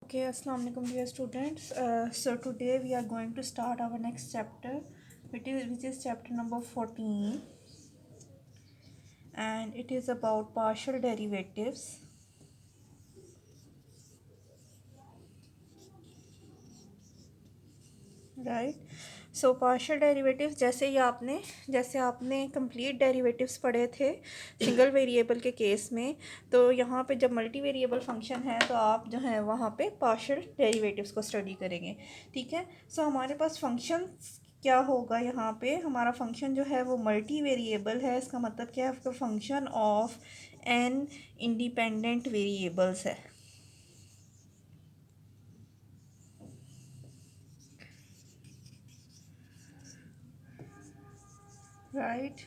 Okay, assalamu alaikum dear students. So today we are going to start our next chapter, which is chapter number 14, and it is about partial derivatives. Right so partial derivatives जैसे आपने complete derivatives पढ़े थे single variable के case में। तो यहाँ पे जब मल्टी वेरिएबल फंक्शन है तो आप जो है वहाँ पे पार्शियल डेरिवेटिव्स को स्टडी करेंगे। ठीक है, सो हमारे पास फंक्शन क्या होगा, यहाँ पे हमारा फंक्शन जो है वो मल्टी वेरिएबल है। इसका मतलब क्या है, आपका function of n independent variables है। राइट,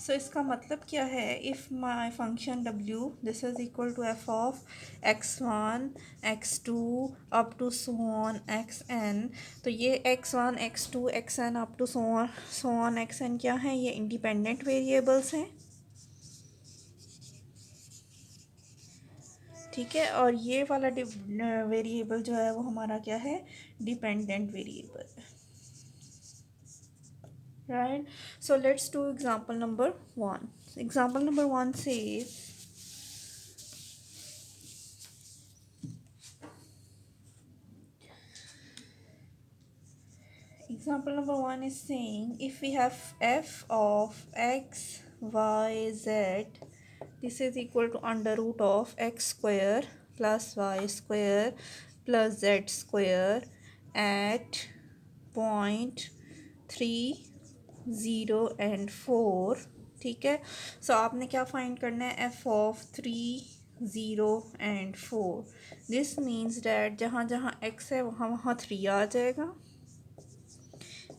सो इसका मतलब क्या है, इफ़ माई फंक्शन डब्ल्यू this is equal to f of x1 x2 up to so on xn। तो ये x1 x2 xn up to so on xn क्या है, ये इंडिपेंडेंट वेरिएबल्स हैं। ठीक है, और ये वाला वेरिएबल जो है वो हमारा क्या है, dependent variable. Right, so let's do example number 1। Example number 1 says example number 1 is saying if we have f of x, y, z, this is equal to under root of x square plus y square plus z square at point 3, 0 and 4। ठीक है, सो आपने क्या find करना है, f of 3, 0 and 4। This means that जहाँ जहाँ x है वहाँ वहाँ 3 आ जाएगा,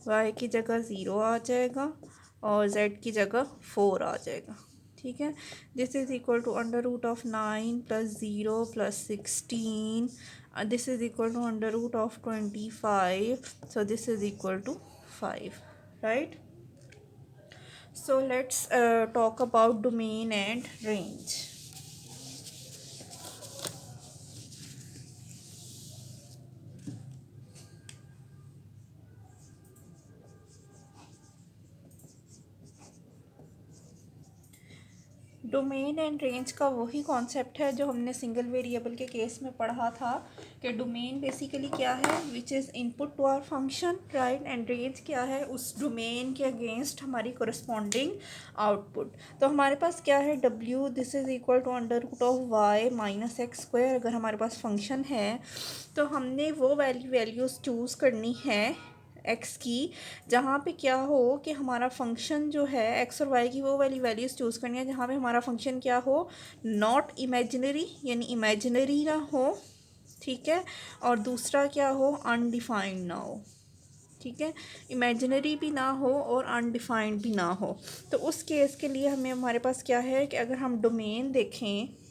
y की जगह 0 आ जाएगा और z की जगह 4 आ जाएगा। ठीक है, this is equal to under root of 9 plus 0 plus 16, this is equal to under root of 25, so this is equal to 5। Right, so let's talk about domain and range. Domain and range का वही concept है जो हमने single variable के case में पढ़ा था कि डोमेन बेसिकली क्या है, which is input to our function. Right, and range क्या है, उस डोमेन के अगेंस्ट हमारी कोरस्पॉन्डिंग आउटपुट। तो हमारे पास क्या है, डब्ल्यू this is equal to under root of y minus x square. अगर हमारे पास फंक्शन है तो हमने वो वैल्यूज़ चूज़ करनी है एक्स की, जहाँ पे क्या हो कि हमारा फंक्शन जो है एक्स और वाई की वो वाली वैल्यूज़ चूज़ करनी है जहाँ पे हमारा फंक्शन क्या हो, नॉट इमेजिनरी यानी इमेजिनरी ना हो। ठीक है, और दूसरा क्या हो, अनडिफाइंड ना हो। ठीक है, इमेजिनरी भी ना हो और अनडिफाइंड भी ना हो। तो उस केस के लिए हमें हमारे पास क्या है कि अगर हम डोमेन देखें,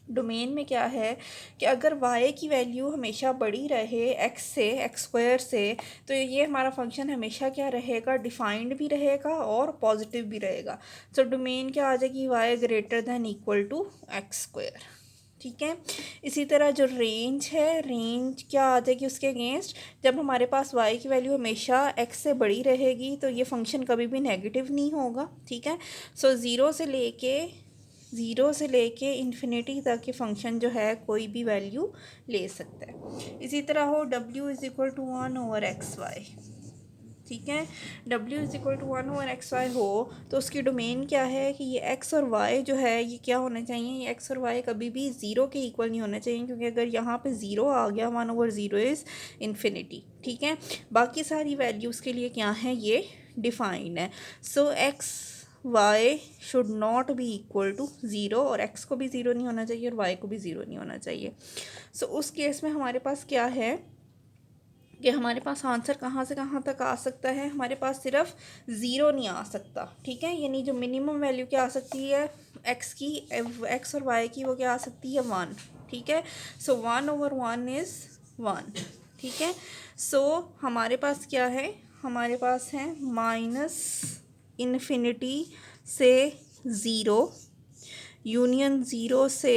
डोमेन में क्या है कि अगर y की वैल्यू हमेशा बड़ी रहे x से, एक्स स्क्वायर से, तो ये हमारा फंक्शन हमेशा क्या रहेगा, डिफाइंड भी रहेगा और पॉजिटिव भी रहेगा। सो डोमेन क्या आ जाएगी, y greater than equal to x square. ठीक है, इसी तरह जो रेंज है, रेंज क्या आ जाएगी उसके अगेंस्ट, जब हमारे पास y की वैल्यू हमेशा x से बड़ी रहेगी तो ये फंक्शन कभी भी नेगेटिव नहीं होगा। ठीक है, सो ज़ीरो से लेके इन्फिनिटी तक के फंक्शन जो है कोई भी वैल्यू ले सकता है। इसी तरह हो w is equal to 1 over x Y. ठीक है, w is equal to 1 over x y हो तो उसकी डोमेन क्या है कि ये x और y जो है ये क्या होना चाहिए, ये x और y कभी भी ज़ीरो के इक्वल नहीं होना चाहिए, क्योंकि अगर यहाँ पे ज़ीरो आ गया 1 ओवर ज़ीरो इज़ इन्फिनिटी। ठीक है, बाकी सारी वैल्यूज़ के लिए क्या है, ये डिफाइंड है। So x y should not be equal to zero, और x को भी ज़ीरो नहीं होना चाहिए और y को भी ज़ीरो नहीं होना चाहिए। सो उस केस में हमारे पास क्या है कि हमारे पास आंसर कहाँ से कहाँ तक आ सकता है, हमारे पास सिर्फ ज़ीरो नहीं आ सकता। ठीक है, यानी जो मिनिमम वैल्यू क्या आ सकती है x की, x और y की, वो क्या आ सकती है 1। ठीक है, सो 1 ओवर 1 इज़ 1। ठीक है, सो हमारे पास क्या है, हमारे पास है माइनस इन्फिनिटी से ज़ीरो, यूनियन ज़ीरो से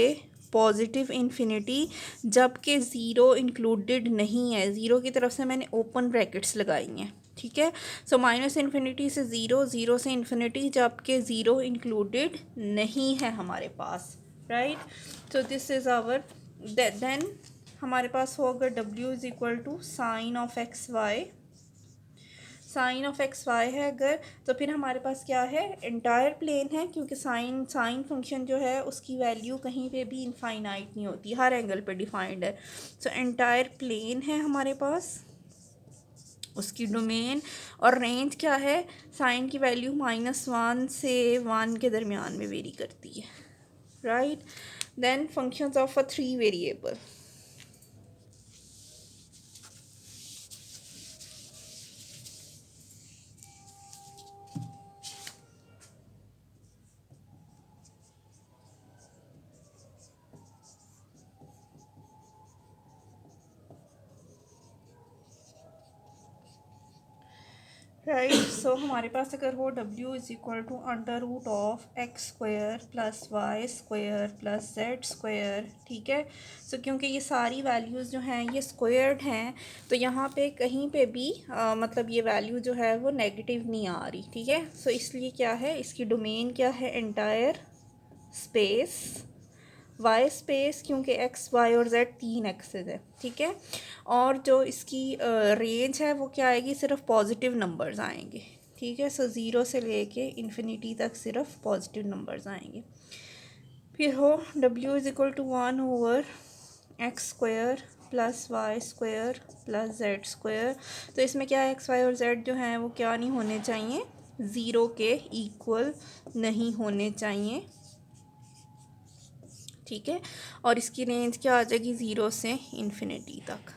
पॉजिटिव इन्फिनिटी, जबकि ज़ीरो इंक्लूडेड नहीं है। ज़ीरो की तरफ से मैंने ओपन ब्रैकेट्स लगाई हैं, ठीक है। सो माइनस इन्फिनिटी से ज़ीरो, ज़ीरो से इन्फिनिटी, जबकि ज़ीरो इंक्लूडेड नहीं है हमारे पास, right. So this is our, then हमारे पास होगा W is equal to sine of x Y. Sine of x Y है अगर, तो फिर हमारे पास क्या है, एंटायर प्लेन है, क्योंकि साइन साइन फंक्शन जो है उसकी वैल्यू कहीं पे भी इनफाइनाइट नहीं होती, हर एंगल पे डिफाइंड है। सो एंटायर प्लेन है हमारे पास, उसकी डोमेन और रेंज क्या है, साइन की वैल्यू -1 से 1 के दरमियान में वेरी करती है, right. Then functions of a 3 variable. Right, so हमारे पास अगर हो W is equal to under root of X square plus Y square plus Z square, ठीक है। सो क्योंकि ये सारी वैल्यूज़ जो हैं ये स्क्वायर्ड हैं, तो यहाँ पे कहीं पे भी मतलब ये वैल्यू जो है वो नेगेटिव नहीं आ रही, ठीक है। सो इसलिए क्या है, इसकी डोमेन क्या है, एंटायर स्पेस वाई स्पेस, क्योंकि एक्स वाई और जेड 3 एक्सेस है, ठीक है। और जो इसकी रेंज है वो क्या आएगी, सिर्फ पॉजिटिव नंबर्स आएंगे, ठीक है। सो ज़ीरो से लेके इन्फिनिटी तक सिर्फ पॉजिटिव नंबर्स आएंगे। फिर हो W is equal to 1/x square plus Y square plus Z square. तो इसमें क्या है, एक्स वाई और जेड जो हैं वो क्या नहीं होने चाहिए, ज़ीरो के इक्वल नहीं होने चाहिए, ठीक है। और इसकी रेंज क्या आ जाएगी, ज़ीरो से इन्फिनिटी तक।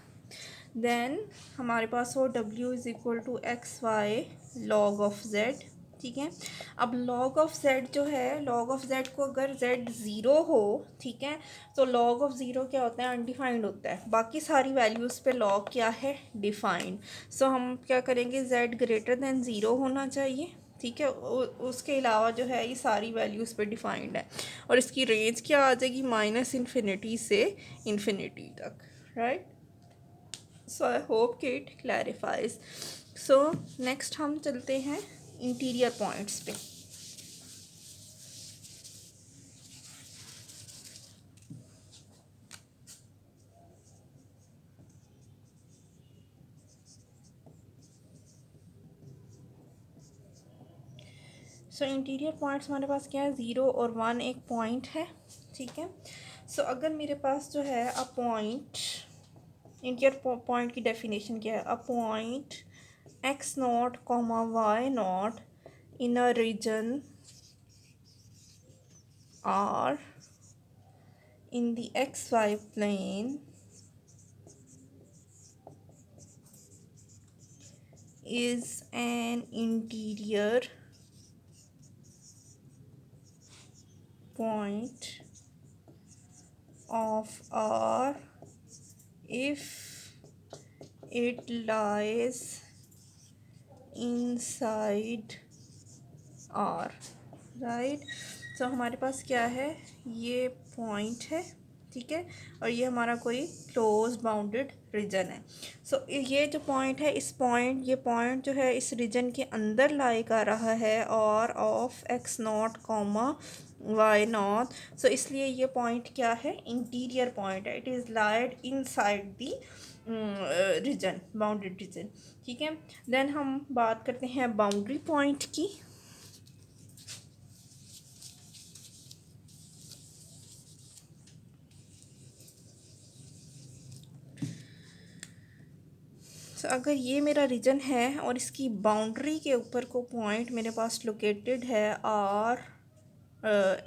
देन हमारे पास हो W is equal to x y log of z, ठीक है। अब लॉग ऑफ जेड जो है, लॉग ऑफ जेड को अगर जेड ज़ीरो हो, ठीक है, तो लॉग ऑफ ज़ीरो क्या होता है, अनडिफाइंड होता है। बाकी सारी वैल्यूज़ पे लॉग क्या है, डिफाइंड। सो हम क्या करेंगे, जेड ग्रेटर दैन ज़ीरो होना चाहिए, ठीक है। उसके अलावा जो है ये सारी वैल्यूज़ पे डिफाइंड है। और इसकी रेंज क्या आ जाएगी, माइनस इन्फिनिटी से इन्फिनिटी तक, राइट। सो आई होप कि इट क्लैरिफाइज। सो नेक्स्ट हम चलते हैं इंटीरियर पॉइंट्स पे। सो इंटीरियर पॉइंट्स हमारे पास क्या है, 0 और 1 एक पॉइंट है, ठीक है। सो अगर मेरे पास जो है अ पॉइंट, इंटीरियर पॉइंट की डेफिनेशन क्या है, a point x naught comma y naught in a region R in the xy plane is an interior point of R if it lies inside R, right. So हमारे पास क्या है, ये point है, ठीक है, और ये हमारा कोई क्लोज बाउंडेड रीजन है। सो ये जो पॉइंट है, इस पॉइंट, ये पॉइंट जो है इस रीजन के अंदर लाई कर रहा है, और of X naught comma Y naught. So इसलिए ये पॉइंट क्या है, इंटीरियर पॉइंट है, it is lied inside the region, bounded region, ठीक है। देन हम बात करते हैं बाउंड्री पॉइंट की। तो अगर ये मेरा रीजन है और इसकी बाउंड्री के ऊपर को पॉइंट मेरे पास लोकेटेड है R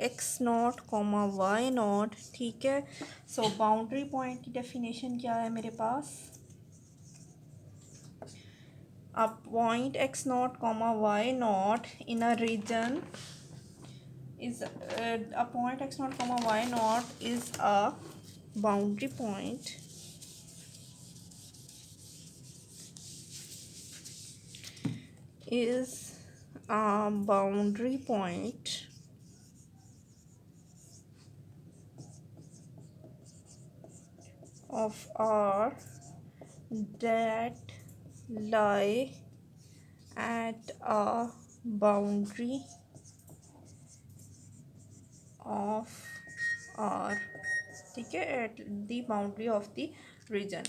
X naught comma Y naught, ठीक है। सो बाउंड्री पॉइंट की डेफिनेशन क्या है मेरे पास, a point X naught comma Y naught in a region is a point x naught comma y naught is a boundary point is a boundary point of R that lie at a boundary of R, ठीक है, at the boundary of the region.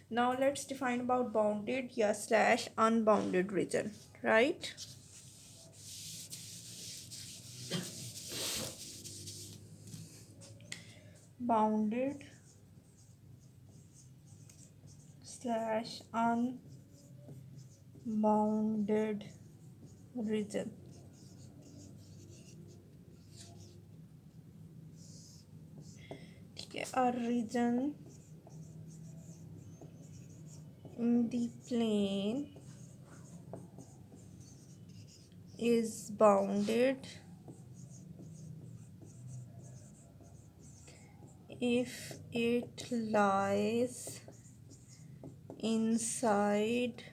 Now let's define about bounded या slash unbounded region, right? Bounded slash unbounded region. ठीक है, a region in the plane is bounded if it lies inside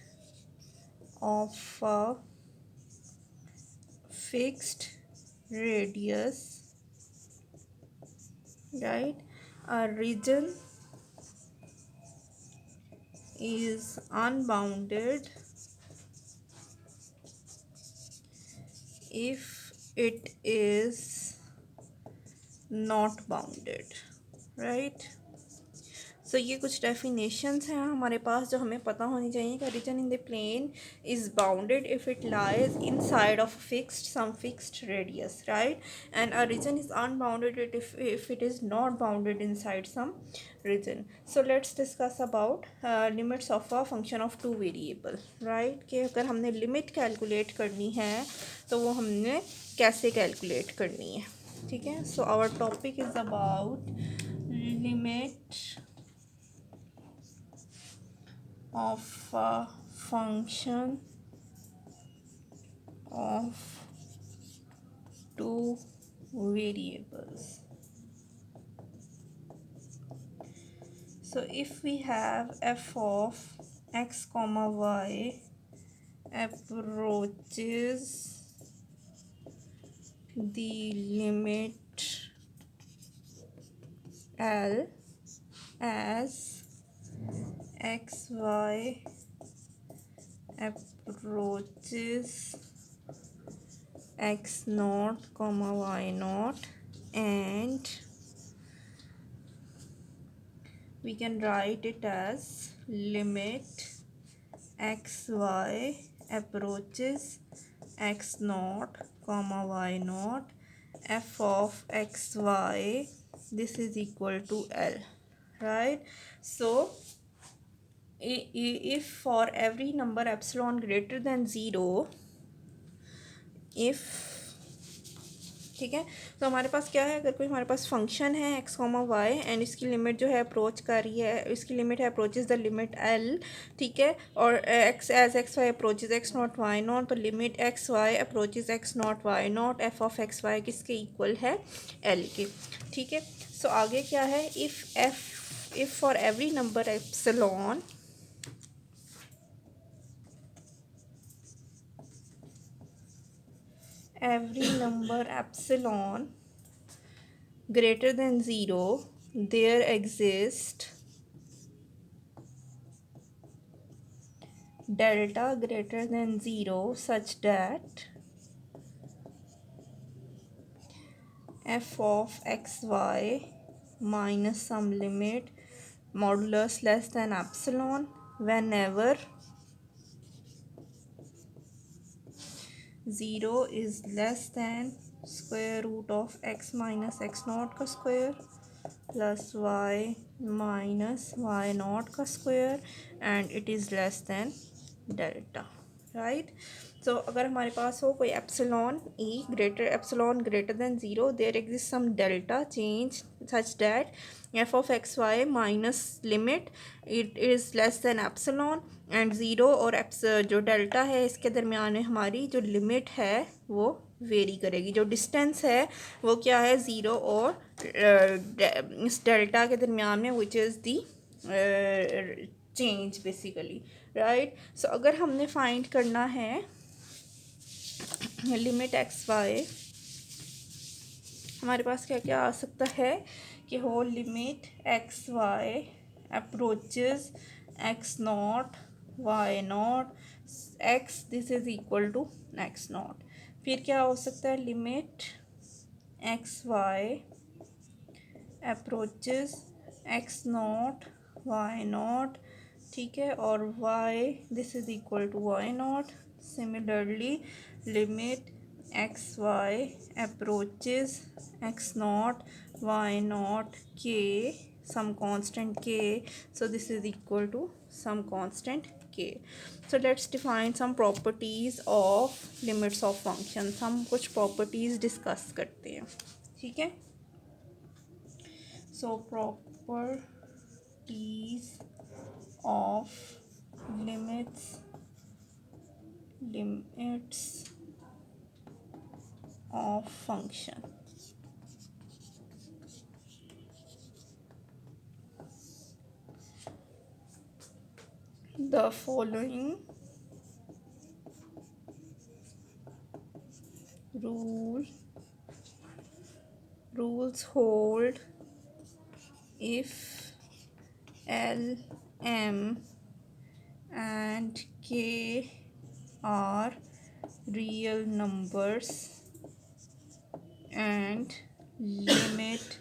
of a fixed radius, right? A region is unbounded if it is not bounded, right? सो ये कुछ definitions हैं हमारे पास जो हमें पता होनी चाहिए कि region in the plane is bounded if it lies inside of fixed radius, right? And a region is unbounded if it is not bounded inside some region. So let's discuss about limits of a function of two variable, right? कि अगर हमने limit calculate करनी है तो वो हमने कैसे calculate करनी है, ठीक है? So our topic is about limit of a function of two variables. So if we have f of x comma y approaches the limit L as xy approaches x naught comma y naught, and we can write it as limit xy approaches x naught comma y naught f of xy, this is equal to L, right? So if for every number epsilon greater than 0, if, ठीक है, तो हमारे पास क्या है, अगर कोई हमारे पास फंक्शन है एक्स कॉमा वाई एंड इसकी लिमिट जो है अप्रोच कर रही है, इसकी लिमिट है अप्रोचेज द लिमिट एल, ठीक है, और X as X Y approaches x naught Y naught, तो limit x Y approaches x naught Y naught F of x Y किसके इक्वल है, एल के, ठीक है? सो आगे क्या है, if for every number epsilon greater than 0, there exists delta greater than 0 such that f of xy minus some limit modulus less than epsilon whenever 0 is less than square root of x minus x naught का square plus y minus y naught का square and it is less than delta, right? So अगर हमारे पास हो कोई epsilon greater than 0, there exists some delta change such that f of x y minus limit it is less than epsilon and 0 और जो delta है इसके दरमियान में हमारी जो लिमिट है वो वेरी करेगी, जो डिस्टेंस है वो क्या है, 0 और इस डेल्टा के दरमियान में which is the change basically, right? So अगर हमने फाइंड करना है लिमिट एक्स वाई, हमारे पास क्या क्या आ सकता है कि हो limit x y approaches x naught y naught x, this is equal to x naught. फिर क्या हो सकता है, limit x Y approaches x naught Y naught, ठीक है, और y this is equal to y naught. Similarly limit x Y approaches x naught Y naught के some constant k, so this is equal to some constant k. So let's define some properties of limits of functions. हम कुछ properties discuss करते हैं, ठीक है. So properties of limits of function. The following rules hold if L, M and K are real numbers and limit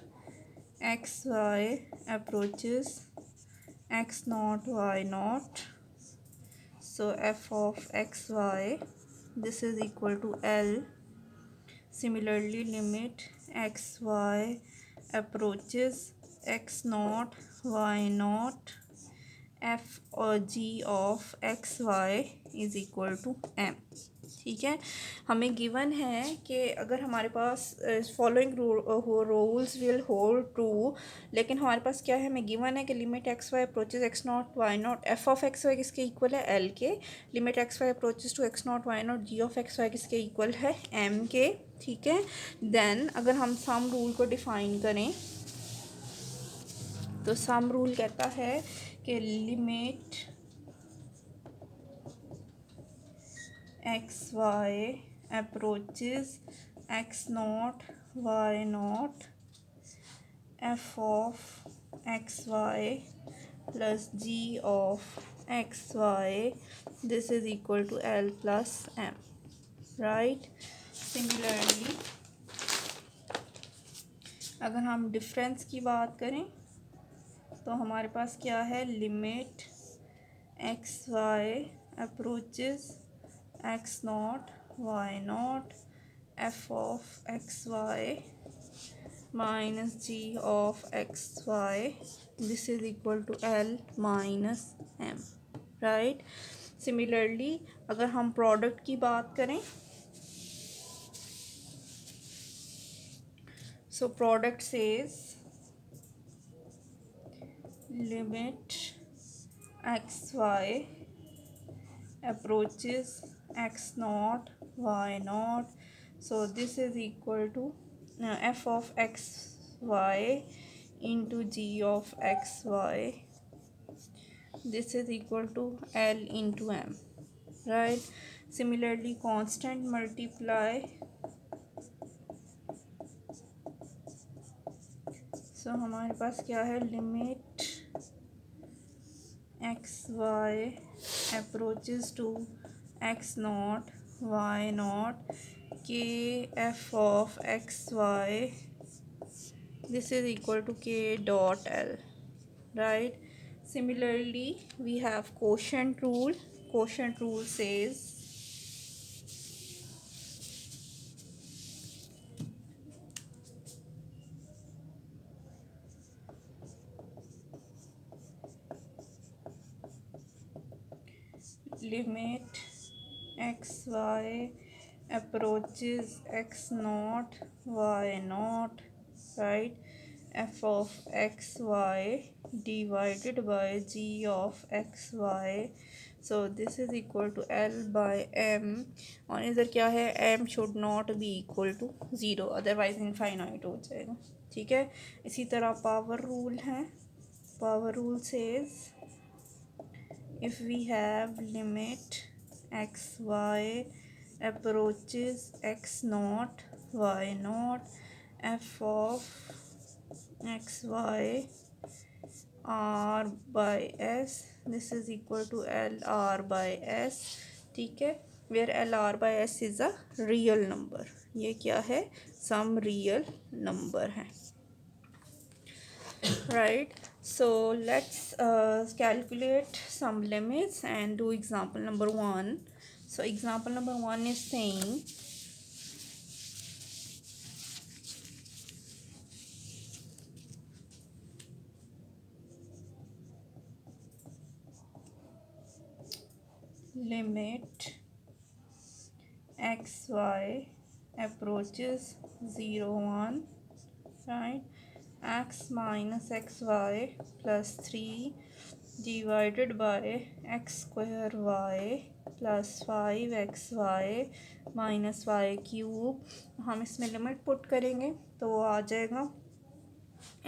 x y approaches x naught y naught. So f of x y, this is equal to L. Similarly limit x y approaches x naught y naught, f और g of x y is equal to m. ठीक है, हमें given है कि अगर हमारे पास following rules will hold true, लेकिन हमारे पास क्या है, हमें गिवन है कि limit x Y approaches x naught Y naught, F of x Y किसके इक्वल है, एल के. Limit x Y approaches to X naught Y naught, G of x Y किसके इक्वल है, एम के. ठीक है, देन अगर हम सम रूल को डिफाइन करें तो सम रूल कहता है कि limit x Y approaches x naught Y naught, F of x y plus g of x Y, this is equal to l plus m. Right. Similarly अगर हम difference की बात करें तो हमारे पास क्या है, limit x Y approaches x naught Y naught, F of x y minus g of x Y, this is equal to l minus m. Right. Similarly अगर हम प्रोडक्ट की बात करें, so product says limit x y approaches x naught y naught, so this is equal to f of x y into g of x y, this is equal to L into m. Right. Similarly constant multiply, so हमारे पास क्या है, limit x Y approaches to X naught Y naught, K F of x Y, this is equal to K dot L. Right. Similarly we have quotient rule. Quotient rule says limit x y approaches x naught y naught, right, f of x y divided by g of x y, so this is equal to L by m. और इधर क्या है, m should not be equal to 0, otherwise infinite हो जाएगा. ठीक है. इसी तरह पावर रूल है. Power rule says if we have limit x y approaches x naught y naught, f of x y r by s, this is equal to l r by s, ठीक है, where l r by s is a real number, ये क्या है, some real number है, right? So let's calculate some limits and do example number 1. So example number 1 is saying limit xy approaches 0 1, right, x minus xy plus 3 divided by x square y plus 5xy minus y cube, हम इसमें limit put करेंगे तो वो आ जाएगा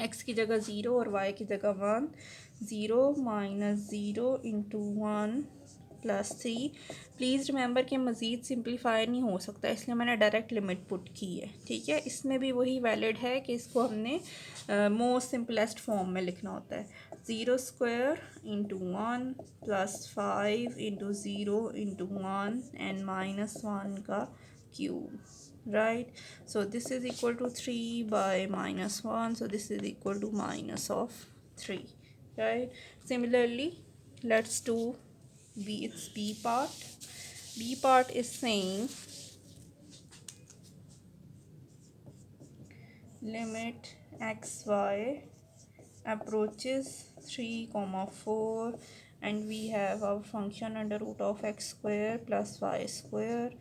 x की जगह 0 और y की जगह 1, 0 minus 0 into 1 plus 3। Please remember कि मज़ीद सिंप्लीफाई नहीं हो सकता, इसलिए मैंने डायरेक्ट लिमिट पुट की है, ठीक है। इसमें भी वही वैलिड है कि इसको हमने मोस्ट सिंपलेस्ट फॉर्म में लिखना होता है, 0 square into 1 plus 5 into 0 into 1 and minus 1 का cube, right? So this is equal to 3 by minus 1, so this is equal to minus of 3, right? Similarly, let's do its b part. B part is saying limit xy approaches 3 comma 4 and we have our function under root of x square plus y square,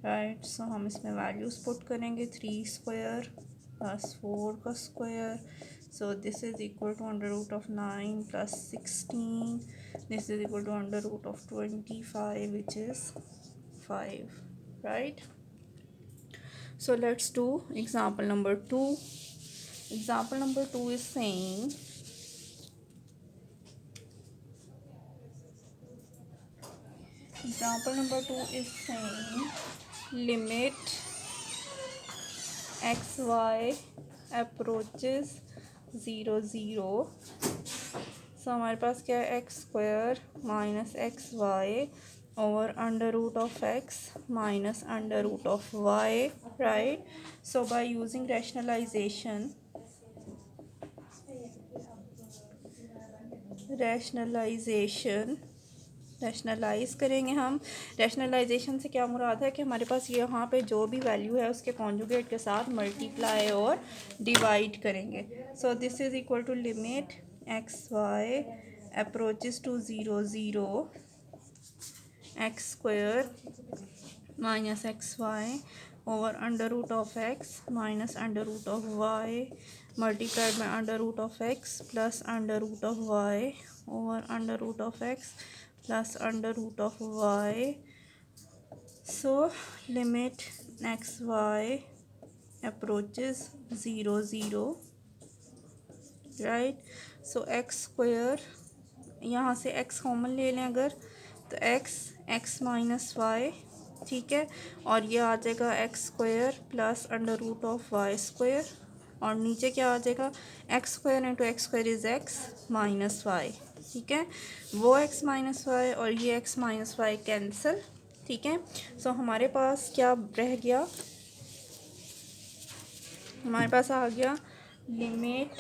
right. So हम इसमें values put करेंगे, 3 square plus 4 का square, so this is equal to under root of 9 plus 16, this is equal to under root of 25 which is 5, right. So let's do example number 2. Example number 2 is saying limit xy approaches 0 0. सो हमारे पास क्या है, x square minus x y over under root of x minus under root of y, right. So by using rationalize करेंगे हम। Rationalisation से क्या मुराद है कि हमारे पास यहाँ पे जो भी वैल्यू है उसके कॉन्जुगेट के साथ मल्टीप्लाई और डिवाइड करेंगे। So this is equal to limit x Y approaches to 0 0 x square minus x y over under root of x minus under root of y multiplied by under root of x plus under root of y over under root of x plus under root of y. So limit xy approaches 0 0, right? So x square, यहाँ से x common ले लें अगर तो x minus y, ठीक है, और ये आ जाएगा x square plus under root of y square, और नीचे क्या आ जाएगा, x square into x square is x minus y, ठीक है। वो एक्स माइनस वाई और ये एक्स माइनस वाई कैंसिल, ठीक है। सो हमारे पास क्या रह गया, हमारे पास आ गया limit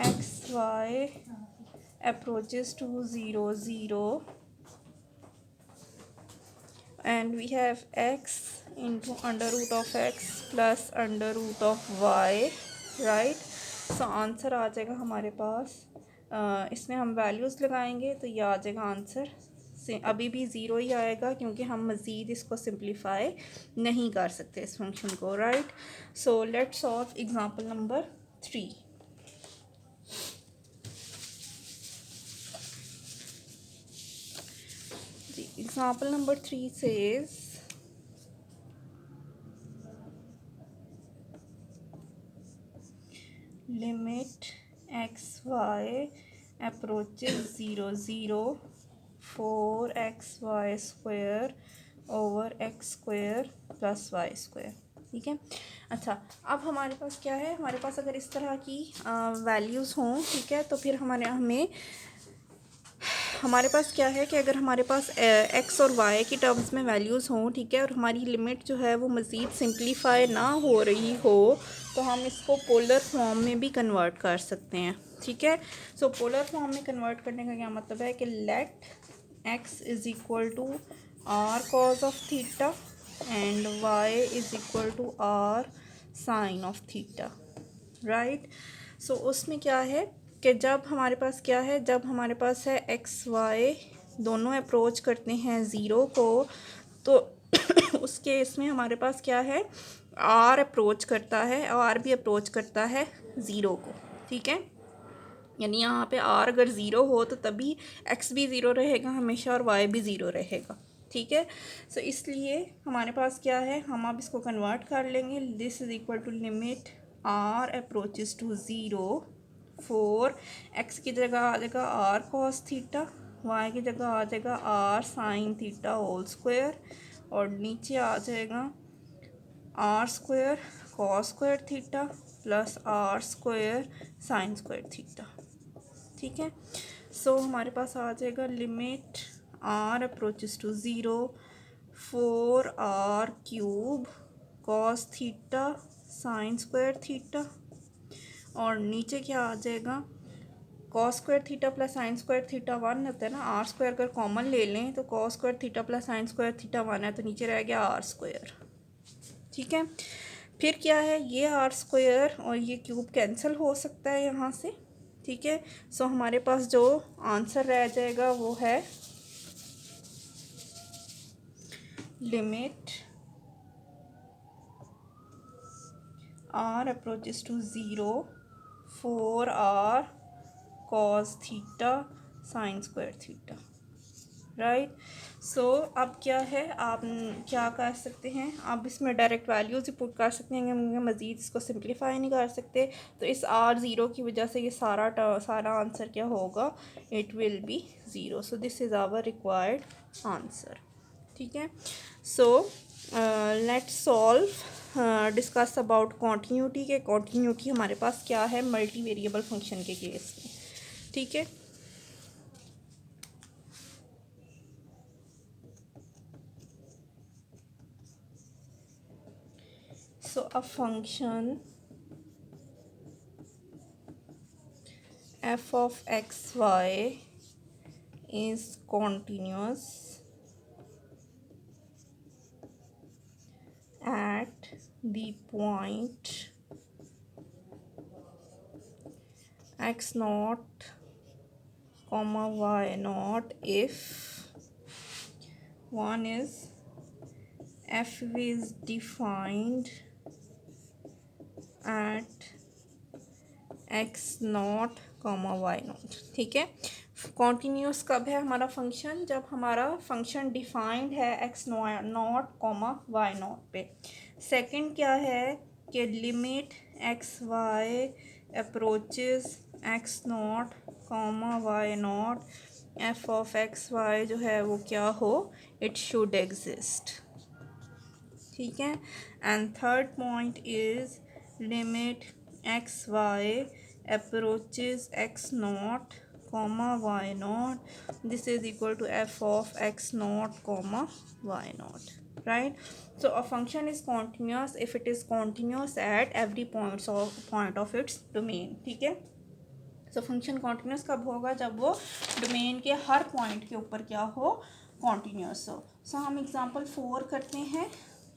x Y approaches to 0 0 and we have x into under root of x plus under root of y, right? So answer आ जाएगा हमारे पास, इसमें हम वैल्यूज़ लगाएंगे तो ये आ जाएगा आंसर से अभी भी ज़ीरो ही आएगा क्योंकि हम मज़ीद इसको सिंप्लीफाई नहीं कर सकते इस फंक्शन को, right. So let's solve example number 3. Example number 3 says limit xy approaches 0 0 4xy square over x square plus y square. ठीक है। अच्छा, अब हमारे पास क्या है, हमारे पास अगर इस तरह की वैल्यूज़ हों, ठीक है, तो फिर हमारे पास क्या है कि अगर हमारे पास एक्स और वाई की टर्म्स में वैल्यूज़ हों, ठीक है, और हमारी लिमिट जो है वो मज़ीद सिंप्लीफाई ना हो रही हो, तो हम इसको पोलर फॉर्म में भी कन्वर्ट कर सकते हैं। ठीक है। सो पोलर फॉर्म में कन्वर्ट करने का क्या मतलब है कि let X is equal to R cos of theta and Y is equal to are sine of theta, right. So उसमें क्या है कि जब हमारे पास क्या है, जब हमारे पास है एक्स वाई दोनों अप्रोच करते हैं ज़ीरो को, तो उस केस में हमारे पास क्या है, आर अप्रोच करता है, आर भी अप्रोच करता है ज़ीरो को। ठीक है, यानी यहाँ पे आर अगर ज़ीरो हो तो तभी एक्स भी ज़ीरो रहेगा हमेशा और वाई भी ज़ीरो रहेगा। ठीक है। सो इसलिए हमारे पास क्या है, हम अब इसको कन्वर्ट कर लेंगे। This is equal to limit are approaches to zero four x की जगह आ जाएगा आर कॉस थीटा, वाई की जगह आ जाएगा r sine theta whole square, और नीचे आ जाएगा r square cos square theta plus r square sine square theta. ठीक है। सो हमारे पास आ जाएगा limit are approaches to zero four r cube cos theta sine square theta, और नीचे क्या आ जाएगा, cos square theta plus sine square theta one होता है ना, आर स्क्वायर अगर कॉमन ले लें तो cos square theta plus sine square theta one है, तो नीचे रह गया आर स्क्वायर। ठीक है। फिर क्या है, ये आर स्क्वायर और ये क्यूब कैंसिल हो सकता है यहाँ से। ठीक है। सो हमारे पास जो आंसर रह जाएगा वो है limit are approaches to zero four R cos theta sine square theta, right. So अब क्या है, आप क्या कर सकते हैं, आप इसमें डायरेक्ट वैल्यूज़ ही पुट कर सकते हैं, मज़ीद इसको सिंप्लीफाई नहीं कर सकते। तो इस आर ज़ीरो की वजह से ये सारा आंसर क्या होगा, it will be zero. So this is our required answer. ठीक है। So let's solve discuss about continuity के कॉन्टीन्यूटी हमारे पास क्या है मल्टी वेरिएबल फंक्शन के केस में। ठीक है। So a function f of x y is continuous at the point x naught comma y naught if one is f is defined at x naught comma Y naught. ठीक है। Continuous कब है हमारा function, जब हमारा function defined है x naught comma Y naught पे। Second क्या है कि limit x Y approaches x naught comma Y naught F of x y जो है वो क्या हो, इट शुड एग्जिस्ट। ठीक है। And third point is limit x y approaches x naught comma y naught, this is equal to f of x naught comma y naught, right. So a function is continuous if it is continuous at every point of its domain। ठीक है। so function continuous कब होगा, जब वो domain के हर point के ऊपर क्या हो, continuous हो। so हम एग्जांपल 4 करते हैं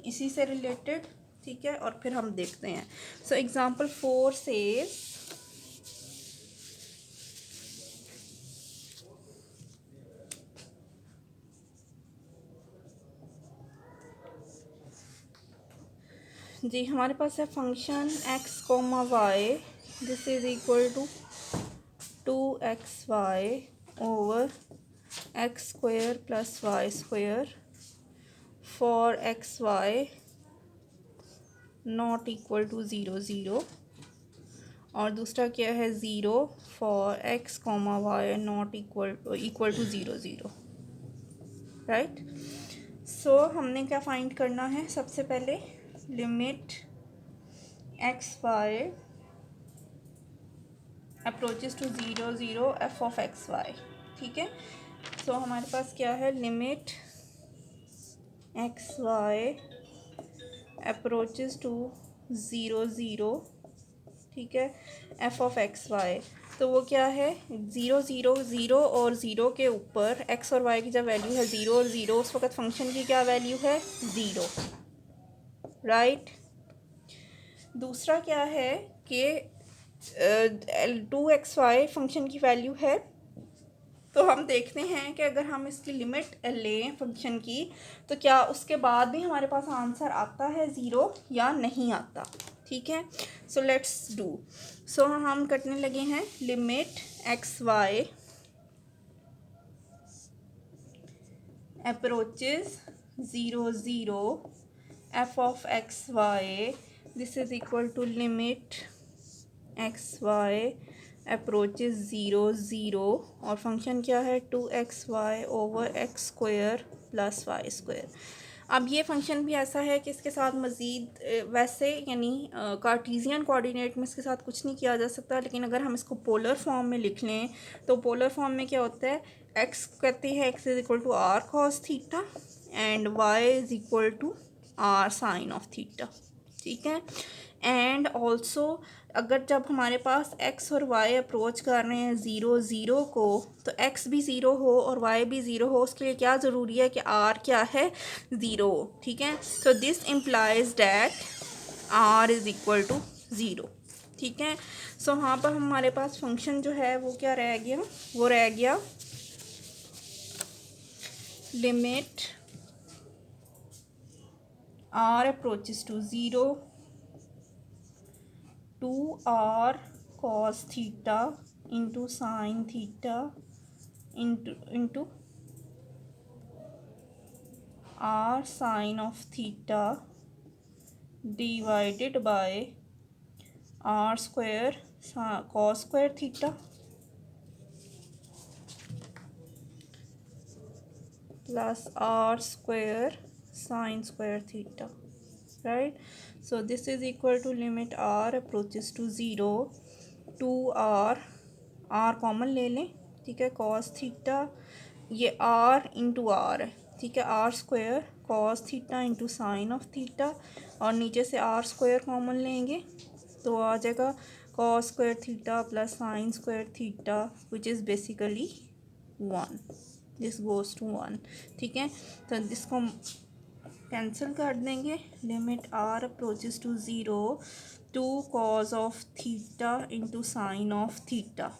इसी से रिलेटेड। ठीक है, और फिर हम देखते हैं। so एग्जांपल 4 says जी, हमारे पास है function X comma Y, this is equal to 2xy over x square plus Y square for X Y not equal to 0 0, और दूसरा क्या है 0 for X comma Y not equal to 0 0, right. So हमने क्या find करना है, सबसे पहले limit x Y approaches to 0 0 F of x Y. ठीक है, सो हमारे पास क्या है, limit x Y approaches to 0 0, ठीक है, एफ ऑफ एक्स वाई। तो वो क्या है, 0 0 0 और 0 के ऊपर एक्स और वाई की जब वैल्यू है 0 और 0, उस वक्त फंक्शन की क्या वैल्यू है, 0, राइट। दूसरा क्या है कि 2xy फंक्शन की वैल्यू है, तो हम देखते हैं कि अगर हम इसकी लिमिट लें फंक्शन की, तो क्या उसके बाद भी हमारे पास आंसर आता है 0 या नहीं आता। ठीक है, सो लेट्स डू। सो हम करने लगे हैं limit x Y approaches 0 0 F of x Y, this is equal to limit x Y approaches 0 0 और फंक्शन क्या है 2xy over x square plus Y square. अब ये फंक्शन भी ऐसा है कि इसके साथ मज़ीद वैसे यानी कार्टीज़ियन कोऑर्डिनेट में इसके साथ कुछ नहीं किया जा सकता, लेकिन अगर हम इसको पोलर फॉर्म में लिख लें तो पोलर फॉर्म में क्या होता है, एक्स कहते हैं x is equal to r cos theta and Y is equal to are sine of theta. ठीक है, एंड ऑल्सो अगर जब हमारे पास x और y अप्रोच कर रहे हैं 0 0 को, तो x भी 0 हो और y भी 0 हो, उसके लिए क्या ज़रूरी है कि r क्या है, 0। ठीक है, तो this implies that r is equal to 0। ठीक है, सो यहाँ पर हमारे पास फंक्शन जो है वो क्या रह गया, वो रह गया limit r approaches to 0 2r cos theta into sin theta into r sin of theta divided by r square cos square theta plus r square sin square theta, right? So this is equal to limit r approaches to 0 2r, r common ले लें, ठीक है, cos theta ये r into are है, ठीक है, r square cos theta into sine of theta, और नीचे से r स्क्वायर कॉमन लेंगे तो आ जाएगा cos square theta plus sine square theta which is basically 1, this goes to 1। ठीक है, तो इसको कैंसिल कर देंगे, limit r approaches to 0 2 cos of theta into sine of theta.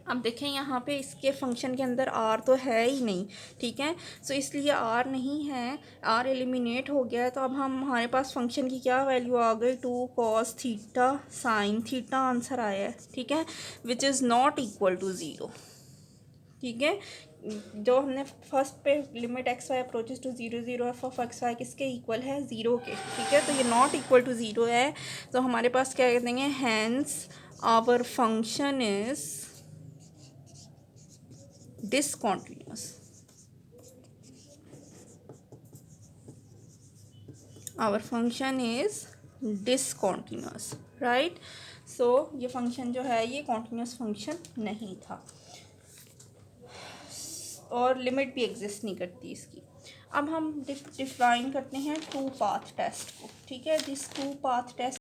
अब देखें यहाँ पे इसके फंक्शन के अंदर r तो है ही नहीं, ठीक है, सो इसलिए r नहीं है, r एलिमिनेट हो गया है, तो अब हम हमारे पास फंक्शन की क्या वैल्यू आ गई, 2 cos theta sine theta answer आया है। ठीक है, which is not equal to 0। ठीक है, जो हमने फर्स्ट पे limit x Y approaches to 0 0 F of x Y किसके इक्वल है, 0 के। ठीक है, तो ये नॉट इक्वल टू 0 है, तो हमारे पास क्या कह देंगे, hence our function is discontinuous। our function is discontinuous, right? so ये फंक्शन जो है ये कॉन्टिन्यूस फंक्शन नहीं था और लिमिट भी एग्जिस्ट नहीं करती इसकी। अब हम डिफाइन करते हैं टू पाथ टेस्ट को। ठीक है, दिस टू पाथ टेस्ट